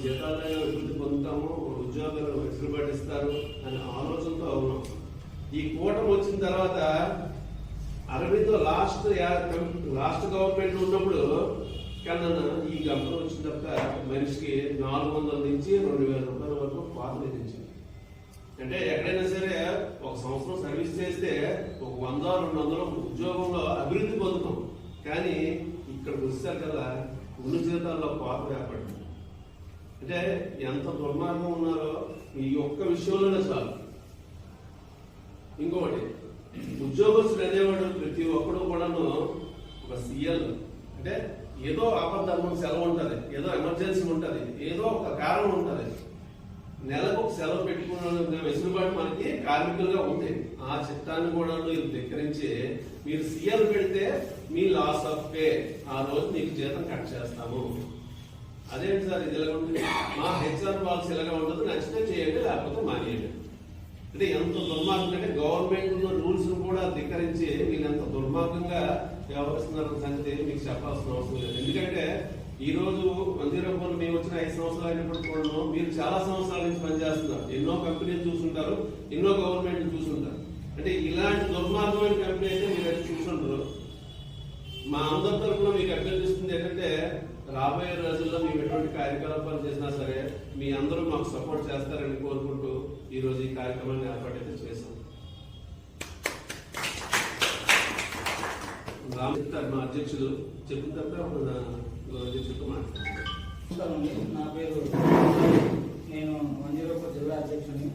జీతాలను అభివృద్ధి పొందుతాము, ఉద్యోగాలు వెసులుబాటు ఇస్తారు అనే ఆలోచనతో ఉన్నాం. ఈ కూటమి వచ్చిన తర్వాత అరవిందో లాస్ట్ గవర్నమెంట్ ఉన్నప్పుడు కన్నా ఈ గంపలు వచ్చిన తర్వాత మనిషికి 400 నుంచి 2000 రూపాయల వరకు పాత విధించింది. అంటే ఎక్కడైనా సరే ఒక సంవత్సరం సర్వీస్ చేస్తే ఒక 100-200 ఉద్యోగంలో అభివృద్ధి పొందుతాం. కానీ ఇక్కడికి వచ్చారు కదా ఉన్న జీతాల్లో పాత ఏర్పడింది. అంటే ఎంత దుర్మార్గం ఉన్నారో ఈ ఒక్క విషయంలోనే చాలు. ఇంకొకటి, ఉద్యోగస్తుడు అనేవాడు ప్రతి ఒక్కడు కూడాను ఒక సీఎల్ అంటే ఏదో ఆపద్ధర్మం సెలవు ఉంటుంది, ఏదో ఎమర్జెన్సీ ఉంటుంది, ఏదో ఒక కారణం ఉంటుంది. నెలకు ఒక సెలవు పెట్టుకున్న వెసులుబాటు మనకి కార్మికులుగా ఉంది. ఆ చట్టాన్ని కూడా మీరు ధిక్కరించి మీరు సీఎల్ పెడితే మీ లాస్ ఆఫ్ పే ఆ రోజు మీకు జీతం కట్ చేస్తాము. అదేంటి సార్ ఇది ఇలా ఉంటుంది? మా హెచ్ఆర్ పాలసీ ఇలాగా ఉంటుంది, నచ్చితే చేయండి లేకపోతే మానేయండి. అంటే ఎంత దుర్మార్గం అంటే గవర్నమెంట్ ఉన్న రూల్స్ కూడా ధిక్కరించి వీళ్ళు ఎంత దుర్మార్గంగా వ్యవహరిస్తున్న సంగతి మీకు చెప్పాల్సిన అవసరం లేదు. ఎందుకంటే ఈ రోజు మందిరపురం మేము వచ్చిన 5 సంవత్సరాలు అయినప్పుడు కూడా మీరు చాలా సంవత్సరాల నుంచి పనిచేస్తున్నారు. ఎన్నో కంపెనీలు చూసుంటారు, ఎన్నో గవర్నమెంట్లు చూసుంటారు. అంటే ఇలాంటి దుర్మార్గమైన కంపెనీ అయితే మీరు చూసుంటారు. మా అందరి తరఫున మీకు అభ్యర్థిస్తుంది ఏంటంటే రాబోయే రోజుల్లో మేము ఎటువంటి కార్యకలాపాలు చేసినా సరే మీ అందరూ మాకు సపోర్ట్ చేస్తారని కోరుకుంటూ ఈ రోజు ఈ కార్యక్రమాన్ని ఏర్పాటైతే చేశాం. మా అధ్యక్షులు చెప్పిన తర్వాత అధ్యక్షులతో మాట్లాడుతున్నాను. నా పేరు, నేను మంజీరావుపేట జిల్లా అధ్యక్షుని.